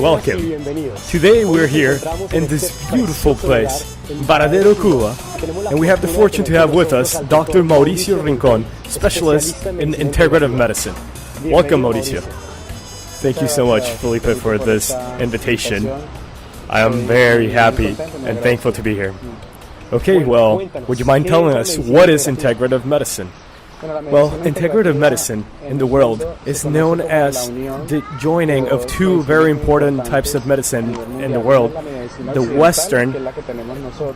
welcome. Today we're here in this beautiful place, Varadero, Cuba, and we have the fortune to have with us Dr. Mauricio Rincon, specialist in integrative medicine. Welcome, Mauricio. Thank you so much, Felipe, for this invitation. I am very happy and thankful to be here. Okay, well, would you mind telling us what is integrative medicine? Well, integrative medicine in the world is known as the joining of two very important types of medicine in the world. The Western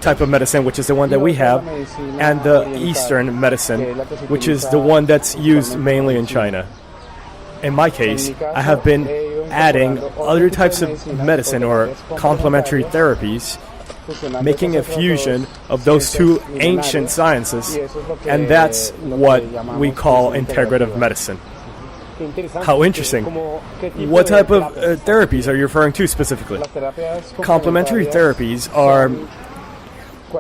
type of medicine, which is the one that we have, and the Eastern medicine, which is the one that's used mainly in China. In my case, I have been adding other types of medicine or complementary therapies, making a fusion of those two ancient sciences, and that's what we call integrative medicine. How interesting. What type of therapies are you referring to specifically? Complementary therapies are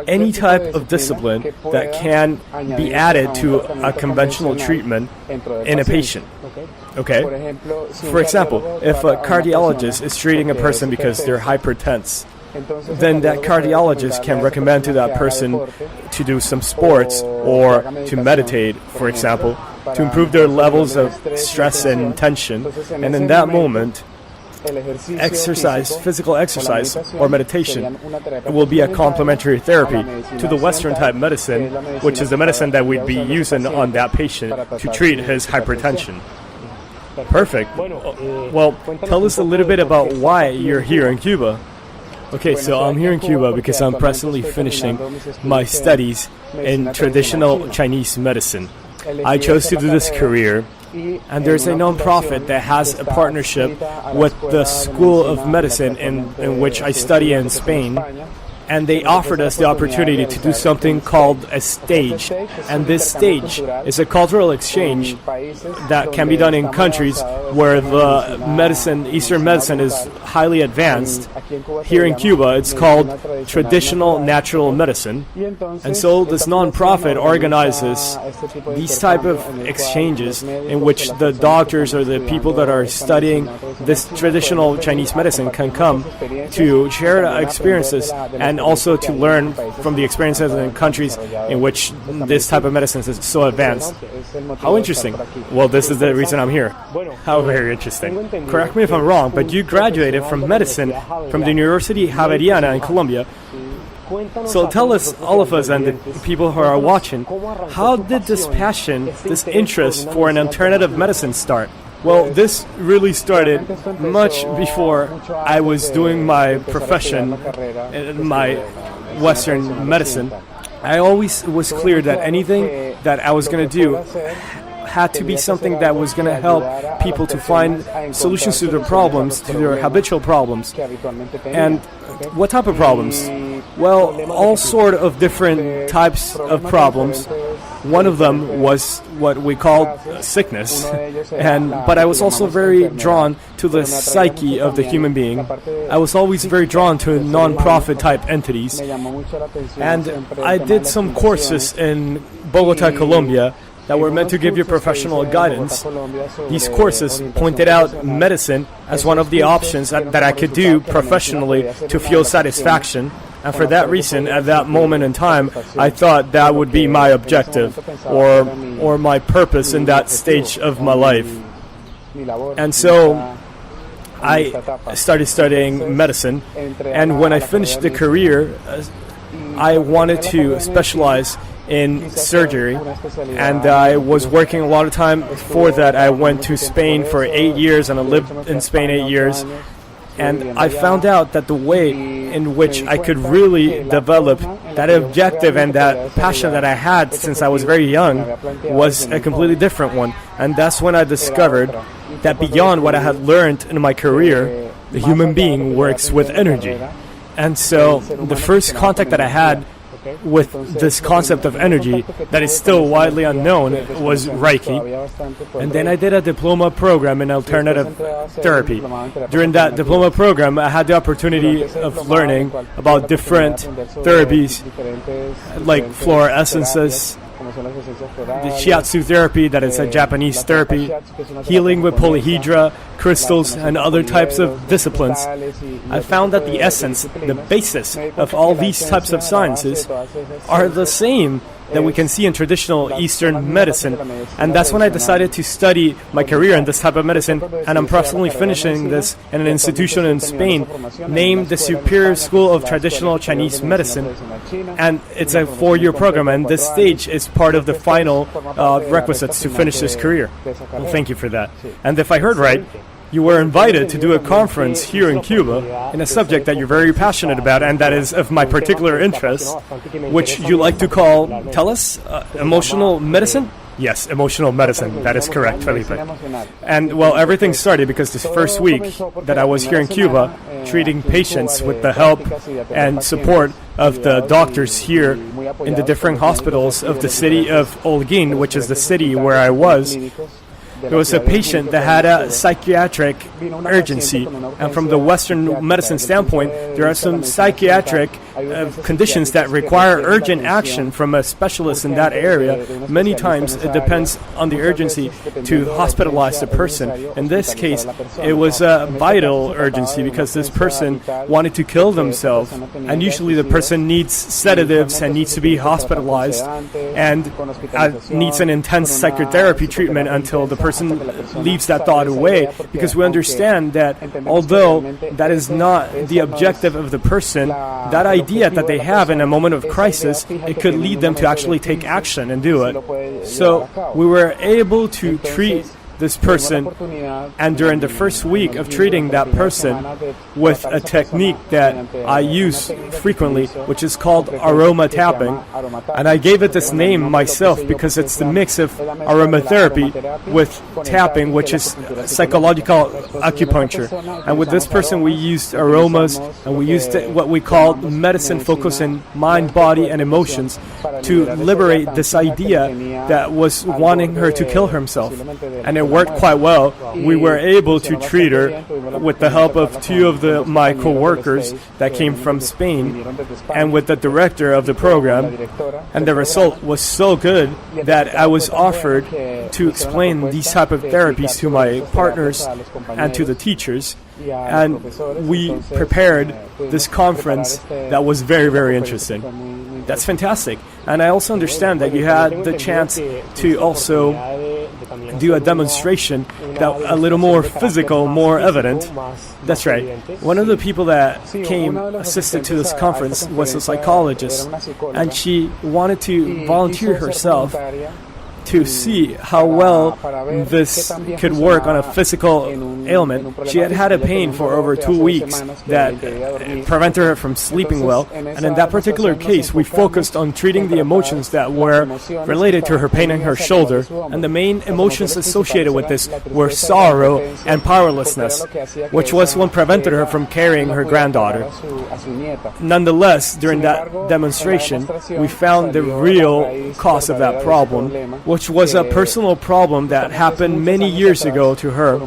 any type of discipline that can be added to a conventional treatment in a patient. Okay? For example, if a cardiologist is treating a person because they're hypertense, then that cardiologist can recommend to that person to do some sports or to meditate, for example, to improve their levels of stress and tension. And in that moment, exercise, physical exercise or meditation will be a complementary therapy to the Western type medicine, which is the medicine that we'd be using on that patient to treat his hypertension. Perfect. Well, tell us a little bit about why you're here in Cuba. Okay, so I'm here in Cuba because I'm presently finishing my studies in traditional Chinese medicine. I chose to do this career, and there's a non-profit that has a partnership with the School of Medicine in which I study in Spain, and they offered us the opportunity to do something called a stage. And this stage is a cultural exchange that can be done in countries where the medicine, Eastern medicine, is highly advanced. Here in Cuba, it's called traditional natural medicine. And so this nonprofit organizes these type of exchanges in which the doctors or the people that are studying this traditional Chinese medicine can come to share experiences and also to learn from the experiences in countries in which this type of medicine is so advanced. How interesting. Well, this is the reason I'm here. How very interesting. Correct me if I'm wrong, but you graduated from medicine from the University Javeriana in Colombia. So tell us, all of us and the people who are watching, how did this passion, this interest for an alternative medicine start? Well, this really started much before I was doing my profession in my Western medicine. I always was clear that anything that I was going to do had to be something that was going to help people to find solutions to their problems, to their habitual problems. And what type of problems? Well, all sort of different types of problems. One of them was what we called sickness, but I was also very drawn to the psyche of the human being. I was always very drawn to non-profit type entities, and I did some courses in Bogota, Colombia, that were meant to give you professional guidance. These courses pointed out medicine as one of the options that I could do professionally to feel satisfaction. And for that reason, at that moment in time, I thought that would be my objective or my purpose in that stage of my life. And so I started studying medicine. And when I finished the career, I wanted to specialize in surgery, and I was working a lot of time for that. I went to Spain for 8 years, and I lived in Spain 8 years. And I found out that the way in which I could really develop that objective and that passion that I had since I was very young was a completely different one. And that's when I discovered that beyond what I had learned in my career, the human being works with energy. And so the first contact that I had with this concept of energy that is still widely unknown was Reiki. And then I did a diploma program in alternative therapy. During that diploma program, I had the opportunity of learning about different therapies like floral essences, the shiatsu therapy, that is a Japanese therapy, healing with polyhedra, crystals, and other types of disciplines, I found that the essence, the basis of all these types of sciences are the same that we can see in traditional Eastern medicine. And that's when I decided to study my career in this type of medicine, and I'm presently finishing this in an institution in Spain named the Superior School of Traditional Chinese Medicine, and it's a 4-year program, and this stage is part of the final requisites to finish this career. Well, thank you for that. And if I heard right, you were invited to do a conference here in Cuba in a subject that you're very passionate about and that is of my particular interest, which you like to call, tell us, emotional medicine? Yes, emotional medicine. That is correct, Felipe. And, well, everything started because this first week that I was here in Cuba treating patients with the help and support of the doctors here in the different hospitals of the city of Holguín, which is the city where I was. There was a patient that had a psychiatric urgency, and from the Western medicine standpoint, there are some psychiatric conditions that require urgent action from a specialist in that area. Many times it depends on the urgency to hospitalize the person. In this case, it was a vital urgency because this person wanted to kill themselves, and usually the person needs sedatives and needs to be hospitalized and needs an intense psychotherapy treatment until the person leaves that thought away, because we understand that although that is not the objective of the person, that idea that they have in a moment of crisis, it could lead them to actually take action and do it. So we were able to treat this person, and during the first week of treating that person with a technique that I use frequently, which is called aroma tapping, and I gave it this name myself because it's the mix of aromatherapy with tapping, which is psychological acupuncture. And with this person we used aromas, and we used what we call medicine focus in mind, body, and emotions to liberate this idea that was wanting her to kill herself. And it worked quite well. We were able to treat her with the help of two of my co-workers that came from Spain and with the director of the program, and the result was so good that I was offered to explain these type of therapies to my partners and to the teachers, and we prepared this conference that was very, very interesting. That's fantastic. And I also understand that you had the chance to also do a demonstration that a little more physical, more evident. That's right. One of the people that came assisted to this conference was a psychologist, and she wanted to volunteer herself to see how well this could work on a physical ailment. She had had a pain for over 2 weeks that prevented her from sleeping well, and in that particular case we focused on treating the emotions that were related to her pain in her shoulder, and the main emotions associated with this were sorrow and powerlessness, which was what prevented her from carrying her granddaughter. Nonetheless, during that demonstration we found the real cause of that problem, which was a personal problem that happened many years ago to her,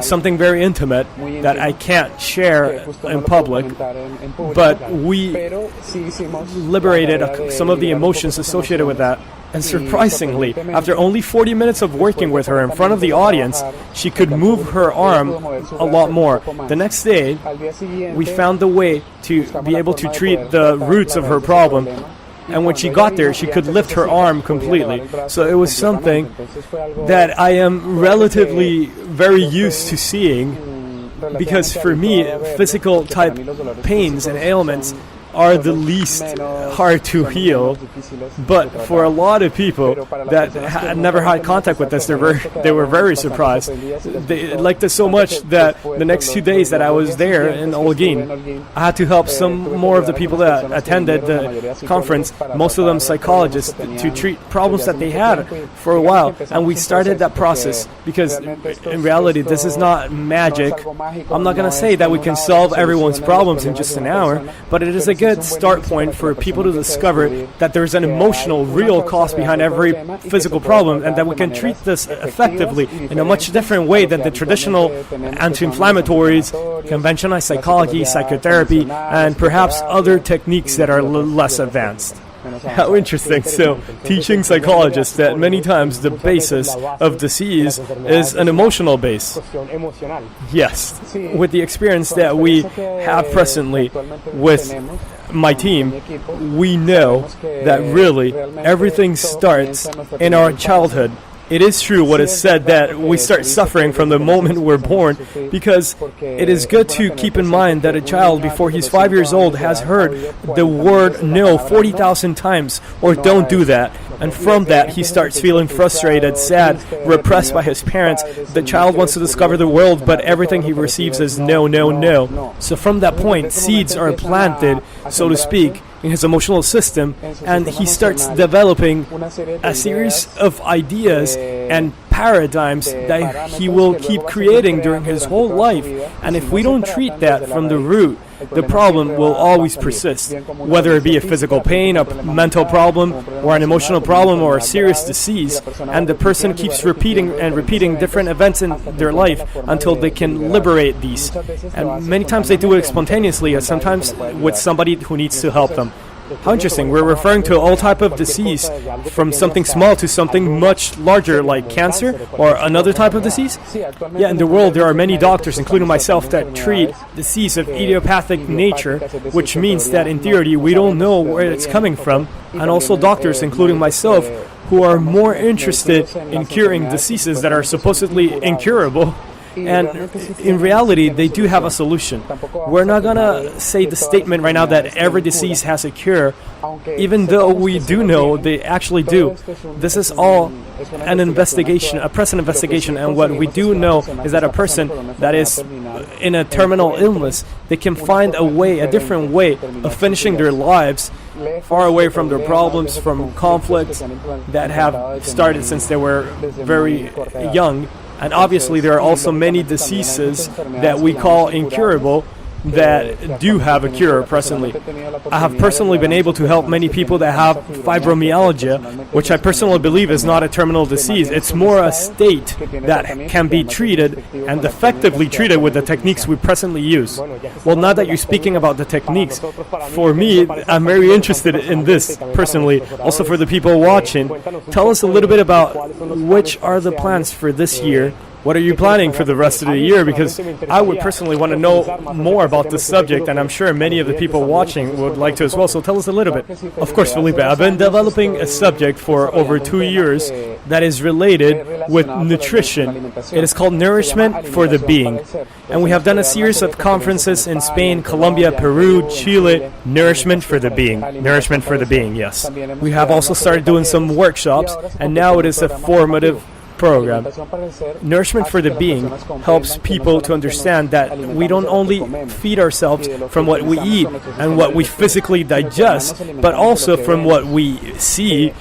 something very intimate that I can't share in public, but we liberated some of the emotions associated with that. And surprisingly, after only 40 minutes of working with her in front of the audience, she could move her arm a lot more. The next day, we found the way to be able to treat the roots of her problem. And when she got there, she could lift her arm completely. So it was something that I am relatively very used to seeing, because for me, physical type pains and ailments are the least hard to heal, but for a lot of people that had never had contact with this, they were very surprised. They liked it so much that the next 2 days that I was there in Holguín, I had to help some more of the people that attended the conference, most of them psychologists, to treat problems that they had for a while. And we started that process because in reality this is not magic. I'm not going to say that we can solve everyone's problems in just an hour, but it is a good start point for people to discover that there's an emotional, real cause behind every physical problem, and that we can treat this effectively in a much different way than the traditional anti-inflammatories, conventional psychology, psychotherapy, and perhaps other techniques that are less advanced. How interesting. So, teaching psychologists that many times the basis of disease is an emotional base. Yes. With the experience that we have presently with my team, we know that really everything starts in our childhood. It is true what is said that we start suffering from the moment we're born, because it is good to keep in mind that a child before he's 5 years old has heard the word no 40,000 times, or don't do that. And from that, he starts feeling frustrated, sad, repressed by his parents. The child wants to discover the world, but everything he receives is no, no, no. So from that point, seeds are planted, so to speak, in his emotional system, and he starts developing a series of ideas and paradigms that he will keep creating during his whole life. And if we don't treat that from the root, the problem will always persist, whether it be a physical pain, a mental problem, or an emotional problem, or a serious disease. And the person keeps repeating and repeating different events in their life until they can liberate these. And many times they do it spontaneously, and sometimes with somebody who needs to help them. How interesting. We're referring to all type of disease, from something small to something much larger, like cancer or another type of disease. Yeah, in the world there are many doctors, including myself, that treat disease of idiopathic nature, which means that in theory we don't know where it's coming from, and also doctors, including myself, who are more interested in curing diseases that are supposedly incurable. And in reality, they do have a solution. We're not going to say the statement right now that every disease has a cure, even though we do know they actually do. This is all an investigation, a present investigation, and what we do know is that a person that is in a terminal illness, they can find a way, a different way of finishing their lives, far away from their problems, from conflicts that have started since they were very young. And obviously there are also many diseases that we call incurable that do have a cure presently. I have personally been able to help many people that have fibromyalgia, which I personally believe is not a terminal disease. It's more a state that can be treated and effectively treated with the techniques we presently use. Well, now that you're speaking about the techniques, for me, I'm very interested in this personally. Also for the people watching, tell us a little bit about which are the plans for this year. What are you planning for the rest of the year? Because I would personally want to know more about this subject, and I'm sure many of the people watching would like to as well. So tell us a little bit. Of course, Felipe, I've been developing a subject for over 2 years that is related with nutrition. It is called Nourishment for the Being. And we have done a series of conferences in Spain, Colombia, Peru, Chile. Nourishment for the Being. Nourishment for the Being, yes. We have also started doing some workshops, and now it is a formative program. Nourishment for the Being helps people to understand that we don't only feed ourselves from what we eat and what we physically digest, but also from what we see,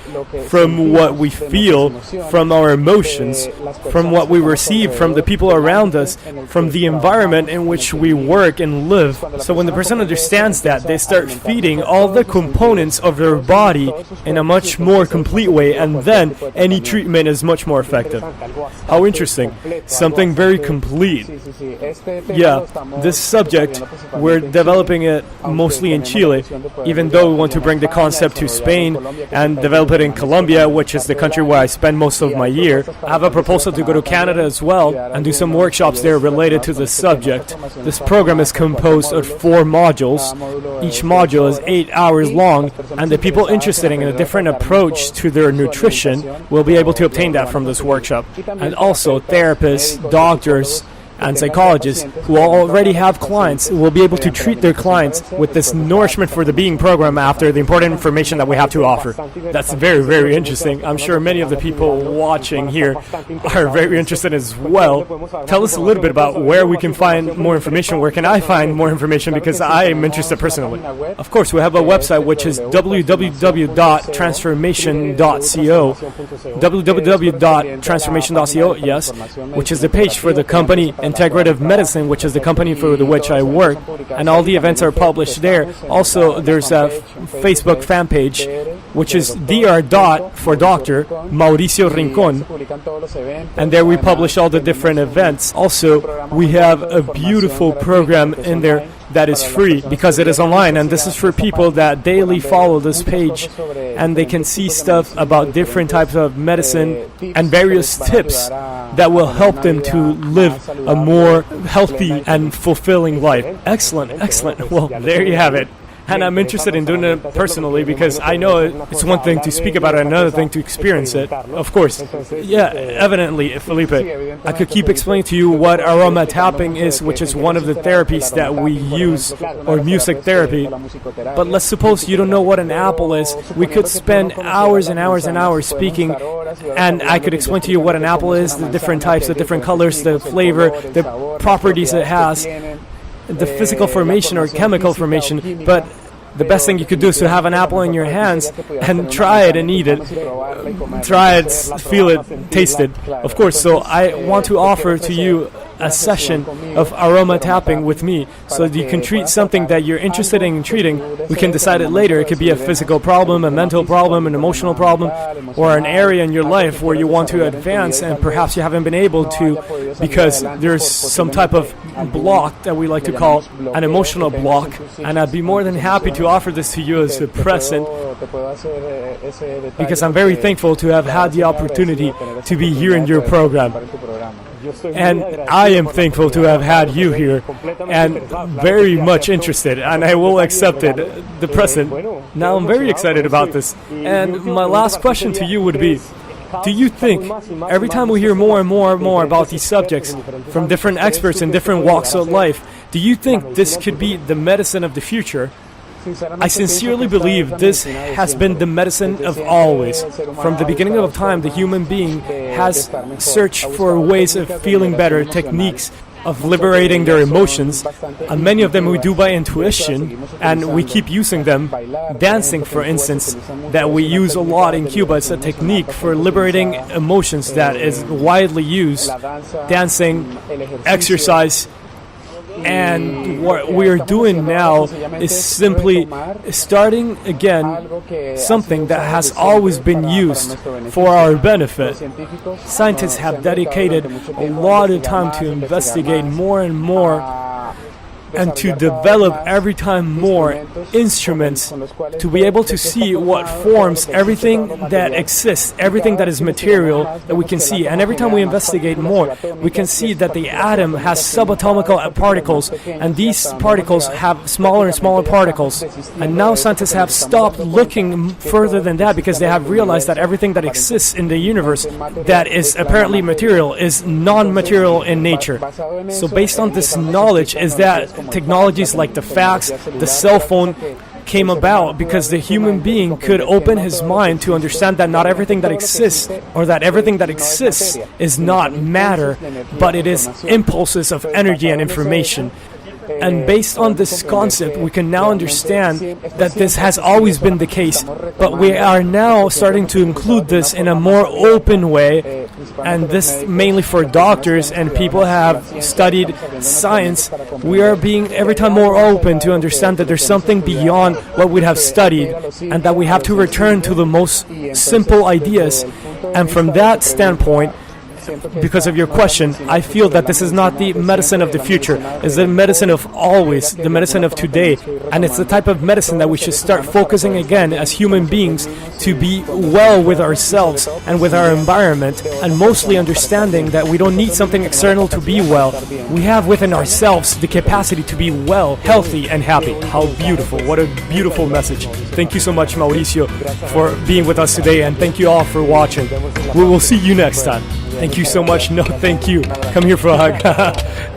from what we feel, from our emotions, from what we receive from the people around us, from the environment in which we work and live. So when the person understands that, they start feeding all the components of their body in a much more complete way, and then any treatment is much more effective. How interesting. Something very complete. Yeah, this subject, we're developing it mostly in Chile, even though we want to bring the concept to Spain and develop it in Colombia, which is the country where I spend most of my year. I have a proposal to go to Canada as well and do some workshops there related to this subject. This program is composed of 4 modules. Each module is 8 hours long, and the people interested in a different approach to their nutrition will be able to obtain that from this workshop. And also therapists, doctors, and psychologists who already have clients will be able to treat their clients with this Nourishment for the Being program after the important information that we have to offer. That's very, very interesting. I'm sure many of the people watching here are very interested as well. Tell us a little bit about where we can find more information. Where can I find more information? Because I am interested personally. Of course, we have a website which is www.transformation.co. www.transformation.co, yes, which is the page for the company Integrative Medicine, which is the company for which I work, and all the events are published there. Also, there's a Facebook fan page which is dr. for Dr. Mauricio Rincon, and there we publish all the different events. Also, we have a beautiful program in there that is free because it is online, and this is for people that daily follow this page, and they can see stuff about different types of medicine and various tips that will help them to live a more healthy and fulfilling life. Excellent, excellent. Well, there you have it. And I'm interested in doing it personally because I know it's one thing to speak about it, another thing to experience it. Of course. Yeah, evidently, Felipe. I could keep explaining to you what aroma tapping is, which is one of the therapies that we use, or music therapy. But let's suppose you don't know what an apple is. We could spend hours and hours and hours speaking, and I could explain to you what an apple is, the different types, the different colors, the flavor, the properties it has, the physical formation or chemical formation. But the best thing you could do is to have an apple in your hands and try it and eat it. Try it, feel it, taste it. Of course, so I want to offer to you a session of aroma tapping with me so that you can treat something that you're interested in treating. We can decide it later. It could be a physical problem, a mental problem, an emotional problem, or an area in your life where you want to advance and perhaps you haven't been able to because there's some type of block that we like to call an emotional block, and I'd be more than happy to offer this to you as a present because I'm very thankful to have had the opportunity to be here in your program. And I am thankful to have had you here and very much interested, and I will accept it, the present. Now I'm very excited about this. And my last question to you would be, do you think, every time we hear more and more and more about these subjects from different experts in different walks of life, do you think this could be the medicine of the future? I sincerely believe this has been the medicine of always. From the beginning of time, the human being has searched for ways of feeling better, techniques of liberating their emotions, and many of them we do by intuition, and we keep using them. Dancing, for instance, that we use a lot in Cuba, it's a technique for liberating emotions that is widely used. Dancing, exercise. And what we're doing now is simply starting again something that has always been used for our benefit. Scientists have dedicated a lot of time to investigate more and more and to develop every time more instruments to be able to see what forms everything that exists, everything that is material that we can see. And every time we investigate more, we can see that the atom has subatomic particles, and these particles have smaller and smaller particles. And now scientists have stopped looking further than that because they have realized that everything that exists in the universe that is apparently material is non-material in nature. So based on this knowledge is that technologies like the fax, the cell phone came about because the human being could open his mind to understand that not everything that exists, or that everything that exists is not matter, but it is impulses of energy and information. And based on this concept, we can now understand that this has always been the case, but we are now starting to include this in a more open way, and this mainly for doctors and people who have studied science. We are being every time more open to understand that there's something beyond what we have studied, and that we have to return to the most simple ideas. And from that standpoint, because of your question, I feel that this is not the medicine of the future. It's the medicine of always, the medicine of today. And it's the type of medicine that we should start focusing again as human beings to be well with ourselves and with our environment, and mostly understanding that we don't need something external to be well. We have within ourselves the capacity to be well, healthy, and happy. How beautiful. What a beautiful message. Thank you so much, Mauricio, for being with us today, and thank you all for watching. We will see you next time. Thank you so much. No, thank you. Come here for a hug.